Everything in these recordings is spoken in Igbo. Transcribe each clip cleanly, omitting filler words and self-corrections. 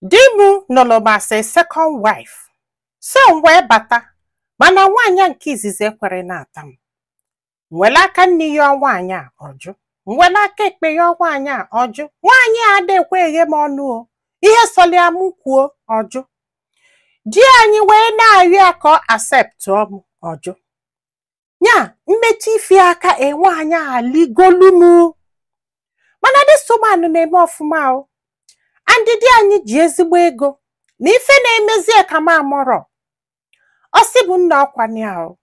Dimu nolomase second wife. So wee bata. Mana nwanya nke izizi ekwere na-ata m. Nwela aka nni ya nwanyị a ọjụ. Nwela aka ekpe ya nwanyị a ọjụ. Nwanyị a adekwe eghe m ọnụ o. Ihe sọlị amụ kwuo ọjụ. Di anyị wee na-arịọ ka ọ accept m ọjụ. Nya mmetụ ifi aka nwanyị a ligolu m. Mana this woman na-eme ọfụma o. Andịdị anyị ji ezigbo ego na ife na-emezi ka m amọrọ. Ọ sị bụ nna ọkwani ahụ.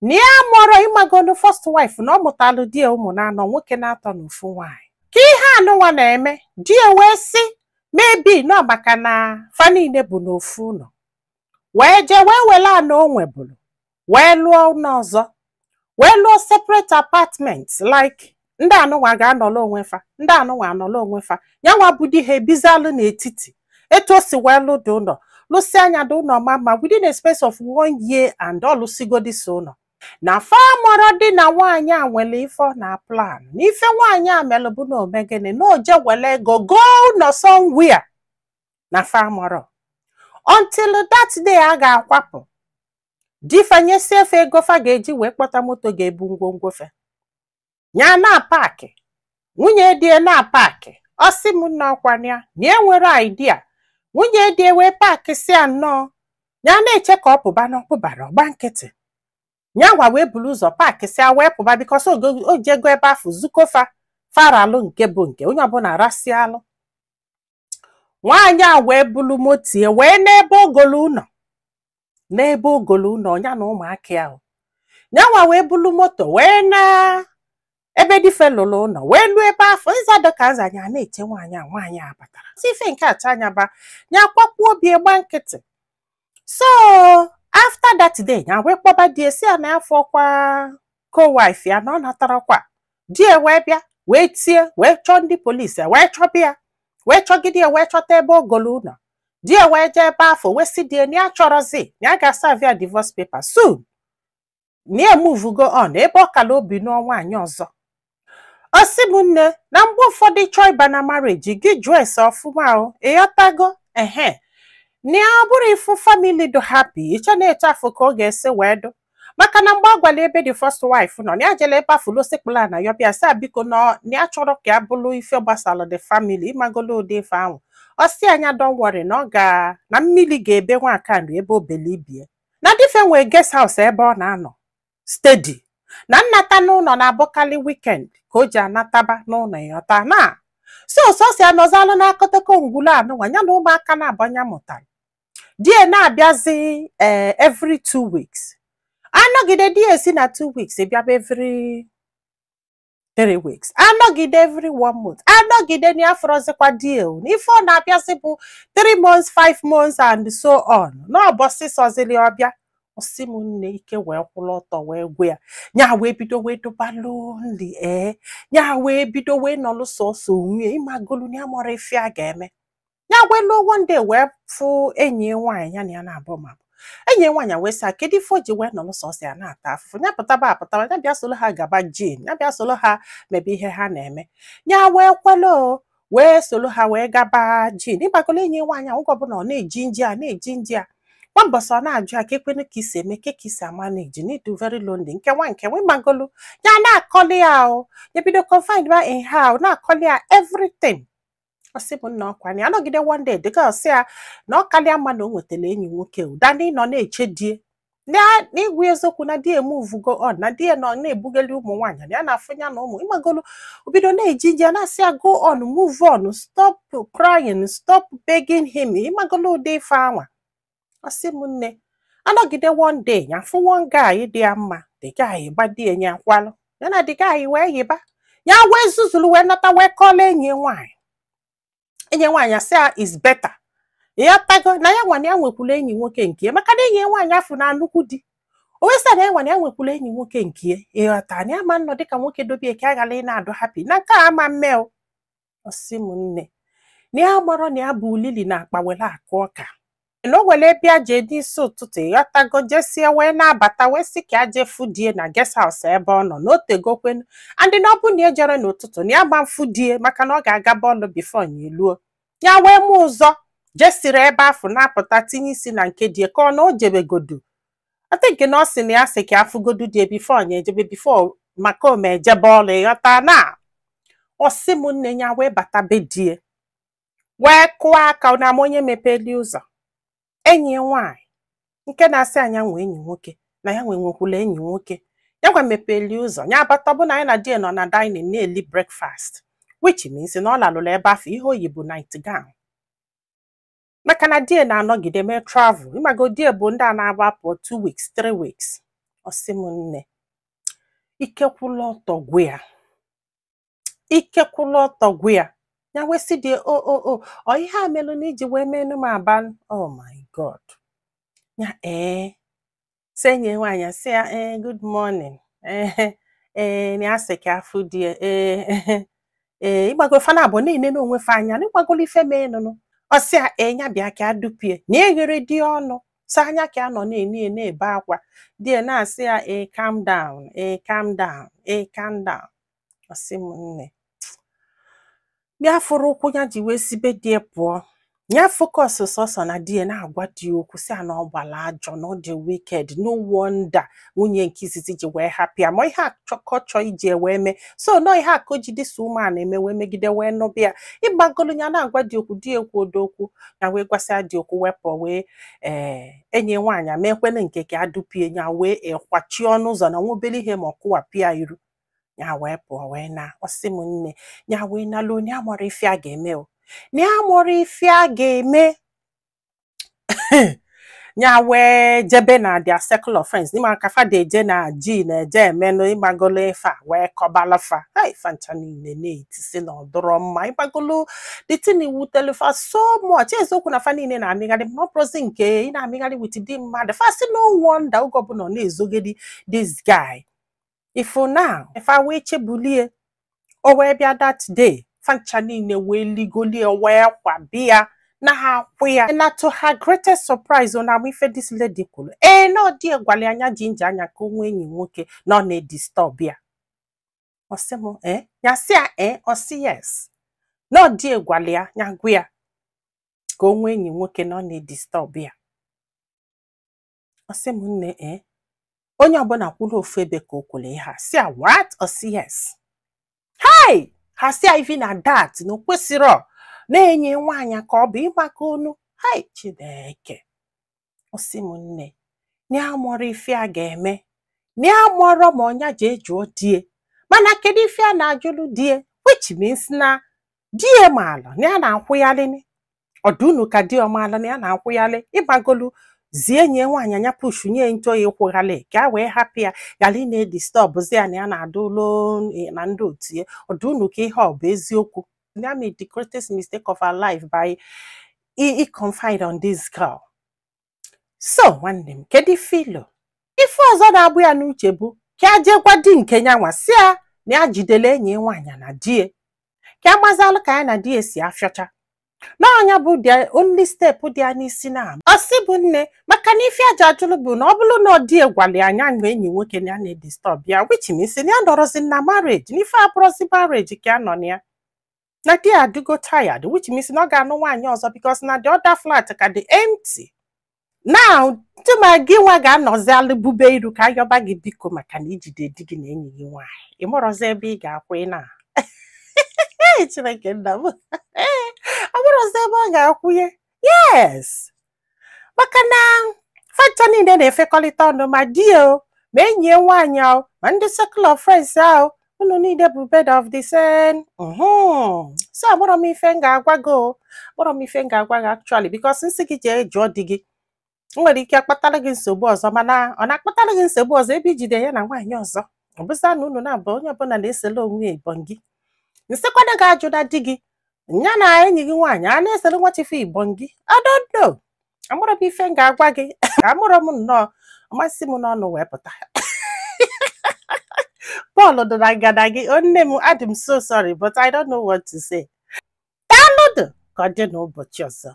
Na ya amọrọ ịmagonu first wife na ọ mụtalụ di ụmụ na-anọ nwoke na-atọ n'ofu nwaanyị. Ka ihe anụnwa na-eme, di wee sị maybe nọ maka na fa niile bụ n'ofu ụlọ. Wee jee wee wele anọ o nwebụrụ. Wee lụọ ụlọ ọzọ. Wee lụọ separate apartments like ndị anụnwa ga-anọrọ onwe fa, ndị anụnwa anọrọ onwe fa. Yanwa bụ di ha ebizalụ n'etiti. Etu o si wee lụdị ụlọ. Lụsị anya dị ụlọ mama within a space of 1 year and all lụsigo dis ụlọ. Na fa mọrọ dị na nwaanyị a nwere ife ọ na plan. N'ife nwaanyị a melụ bụ na omegene na oje wele ego go ụlọ somewhere. Na fa mọrọ. Until that day a ga-akwapụ. Di fanyesi efe ego fa ga-eji wee kpọta moto ga-ebu ngwongwo fe. Nya na paaki. Nwunye die na paaki. Ọ sị m nna ọkwani ya na enwere idea. Nwunye die wee paaki si anọ. Nya na-eche ka ọ pụba na ọpụbara ọgba nkịtị. Nyanwa wee bulu ụzọ paaki si wee pụba because o jego ebe afọ zukofa faralụ nke bụ nke onye ọbụla rasịalụ. Nwaanyị a wee bulu motie wee n'ebe ogolu ụlọ. N'ebe ogolu ụlọ ya na ụmụaka ahụ. Nyanwa wee bulu moto wee na ebe di fe lụrụ ụlọ wee lụọ ebe afọ ịzadọ ka nzanya na-eche nwaanyị a batara. Si ife nke acha anya ba nya kwakpuo obi gba nkịtị. So after that day nya wee kpọba di esi a na afọ kwa co-wife ya na ọ natara kwa. Di wee bịa wee tie wee chọọ ndị polisi wee chọbịa wee chọgide wee chọta ebe ogolu ụlọ. Di wee jee ebe afọ wee si die na ya chọrọzi na ya ga-serve ya divorce paper soon. Na ya move go on ebe ọ kala obi n'ọnwa anyị ọzọ. Ọ sị m nne na mgbe ụfọdụ chọọ ịba na marriage gị jụọ ese ọfụma o ịghọtago na ọ bụrụ ifu family do happy ịchọ na-eche afọ ka ọ ga-esi wee do maka na mgbe ọ gwara ebe the first wife nọ na ya jele ebe afọ losekpụla na yọbịa sị biko na ya chọrọ ka ya bụrụ ife gbasara the family ịmagolo ụdị ife ahụ. Ọ sị anya don't worry na ọ ga na mmiri ga-ebe nwakanri ebe obele ibie na dife nwee guest house ebe ọ na-anọ steady na nnata n'ụlọ na-abụkarị weekend ka o ji anataba n'ụlọ ya ọta na so si anọzalụ n'akọtọkọ ngwụla anụnwa ya na ụmụaka na-abanye mụtara. Die na-abịazi every 2 weeks. Anọgide die esi na 2 weeks bịaba every 3 weeks. Anọgide every 1 month. Anọgide na afọrọzikwa die o. N'ife ọ na-abịazi bụ 3 months, 5 months and so on. N'ọbọsị sọzili ọbịa. Osi m nne ike wee kwụrụ ọtọ wee gwe ya. Nya wee bido wee dobalụ nri nya wee bido wee nọlụ sọsọ onwe ịmagolu na amụrụ ife a ga-eme. Nya wee lụọ one day wee fụ enyi nwaanyị ya na ya na-abụ mabụ. Enyi nwaanyị wee sị kedu ife o ji wee nọlụ sọsọ ya na-ata afụfụ. Nya pụtaba apụtaba ya bịa solo ha gaba jin. Ya bịa solo ha mebe ihe ha na-eme. Nya wee kwelo wee solo ha wee gaba jin. Ịgbagolo enyi nwaanyị ahụ ọbụla ọ na-eji nji a na-eji nji a. Nwambọsọ na-ajụ a ka ekwene ka isi eme ka isi manage need to very lonely nke nwe magolu ya na-akọli ya o ya bido confined by in how na-akọli ya everything. Ọ sị bụ nna ọkwani anọgide one day the girl sị ya na ọ kalịa mma na o nwetara enyi nwoke ụda ndị nọ na-eche die na igwe eziokwu na die move go on na die nọ na-ebugeli ụmụ nwaanyị ya na-afụnya na ụmụ ịmagolu obido na-eji nji na-asị ya go on move on stop crying stop begging him ịmagolu ụdị ife anwa. Ọ sị m nne anọgide one day ya fụ one guy dị ya mma the guy gbadie nya kwalụ ya na the guy wee yiba ya wee zuzulu wee nata wee kọla enyi nwaanyị asị ya is better ya tago na ya nwana ya nwekwula enyi nwoke nke maka na enyi nwaanyị afụ na nnukwu di o wee sị na ya nwana ya nwekwula enyi nwoke nke ịghọta na ya ma nnọ dịka nwoke dobie ka agala ị na-adụ happy na nke ama mme o. Ọ sị m nne na ya marọ na ya bụ ulili na akpa were akụ ọka na o were bịa jee n'isi ụtụtụ ịghọtago jesie wee na-abata wee sị ka aje fudie na guest house ebe ọ nọ n'otegokwenu andị na ọ bụ na ejere n'ụtụtụ na ya gba mfudie maka na ọ ga-aga bọọlụ bifo ya eluo ya wee mụ ụzọ jesiri ebe afọ na-apụta tinye isi na nke die ka ọ na o jebegodu ata nke na ọ sị na ya sị ka afụgodu die bifo onye ejebe bifo maka ome ejebe ọlụ ịghọta na ọsị m nne ya wee bata be die wee kụọ aka na onye mepeli ụzọ enyi nwaanyị nke na-asị anya nwee enyi nwoke na ya nwekwula enyi nwoke ya gwa mepeli ụzọ ya abata bụ na anyị na die nọ na dining na-eli breakfast which means na ọ lalụla ebe afọ ihe oyi bụ night gown maka na die na-anọgide mee travel ịmago die bụ ndị a na-agbapụ 2 weeks 3 weeks ọsị m nne ikekwula ọtọ gwe ya ya wesị die o ihe a melụ na iji wee menụ m aba oh my god ya senye nwaanyị sị ya good morning na asị ka afụ die ịgbago fana abụ niile na onwe fe anya na ịgbagolo ife menụnụ ọsị ya ya bịa ka adụpie na eghere di ọnụ sa anya ka anọ na-eni na-ebe akwa die na-asị ya calm down calm down ọsị m nne bịa fụrụ ụkwụ ya ji wee sibe die pụọ ya focus sọsọ na die na-agwa di okwu si na ọ gbala ajọ na ọ dị wicked no wonder nwunye nke izizi ji wee hapụ ya ma ihe akọchọ iji wee mee so no ihe akọ ji dịsa ụmụana eme wee megide wee nụbịa ịgbagolu ya na-agwa di okwu di ekwu odokwu ya wee gwasịa di okwu wepụ wee enyi nwaanyị mekwele nke ka adụpie ya wee kwachi ọnụ ụzọ na nwobele ihe ma ọ kụwapịa iru ya wee pụọ wee na ọsị m nne ya wee nalụ onye amụrụ ife a ga-eme o na amụrụ ife a ga-eme ya wee jebe na their circle of friends n'ime aka fada eje na ji na eje emenụ ịgbagolo ife a wee kọbalafa fancha niile na-etisi na ọdụrọ mma ịgbagolo dịtin iwu telefa so much eziokwu na fa niile na-amịgharị maọbụrụzi nke ị na-amịgharị wit di mmadụ fasi no wonder oge ọbụla ọ na-ezogedi this guy ifu now ife wee chebulie o wee bịa that day fancha niile wee ligolie wee kwabịa na ha akwụ ya na to her greatest surprise na ife this lady kwuru na ọ dị gwali anya jinji anya ka onwe enyi nwoke na ọ na-edisturb ya ọsị m ya sị ya ọsị yes na ọ dị gwali ya nya gwa ya ka onwe enyi nwoke na ọ na-edisturb ya ọsị m nne onye ọbụla kwuru ofu ebe ka o kwere ha sị ya what ọsị yes hi ha sị ya even na that na o kwesịrọ na-enye nwaanyị ka ọ bụ ịgbakọ onu hai Chineke ọsị m nne na amụrụ ife a ga-eme na amụrụ ma ọnya ji ejuo die mana kedu ife a na-ajụlụ die which means na die maala na ya na-akwụghalị ọdụnu ka di ọmaala na ya na-akwụghalị ịgbagolu zie nye nwaanyị anya pushu nye nto ya ịkwụghalị ka a wee hapụ ya gali na-edistọbụzi ya na ya na-adụ ụlọ na ndị otu ya ọdụnu ka ihe ọ bụ eziokwu I made the greatest mistake of her life by confide on this girl. So nwanne m kedu filo ife ọzọ na-abụ ya n'uche bụ ka a jekwa di nke ya nwasị ya na ya jidele enyi nwaanyị na die ka a gbazalụ ka ya na die si afịọcha na ọnya bụ the only step dị ya n'isi na ọsị bụ nne maka na ife aja ajụlụ bụ na ọ bụrụ na ọ dị gwali anya mgbe enyi nwoke na ya na-edisturb ya which means na ya nọrọzi na marriage na ife abụrụzi marriage ka ya nọ na ya na di adugo tired which means na ọ ga-anụ nwaanyị ọzọ because na the other flat ka dị empty now tụma gị nwa ga-anọzi alụbube iru ka ayọba gị biko maka na ijide di gị na enyi gị nwaanyị ịmụrọzi ebe ị ga-akwụ na Chineke nna m amụrọzi ebe ọ ga-akwụnye yes maka na fanta niile na-efekọrịta ọnụ ma di o ma enyi nwaanyị ahụ ma ndị circle of friends ahụ unu niile bụ bed of the same so agbọrọ m ife m ga-agwa gị actually because nsị gị jee jụọ di gị nwere ike akpatara gị nsogbu ọzọ mana ọ na-akpatara gị nsogbu ọzọ ebe ijide ya na nwaanyị ọzọ ọ bụza na unu na-abụ onye ọbụla na-esele onwe ibon gị nsịkwana gị ajụda di gị ya na enyi gị nwaanyị a na-esele nwachife ibon gị I don't know amụrụ m ife m ga-agwa gị amụrụ m nnọọ ọmasị m n'ọnụ wee pụta Paul dị na ngada gị nne m adị m so sorry but I don't know what to say. Daalụ ka ọ dị n'ụbọchị ọzọ.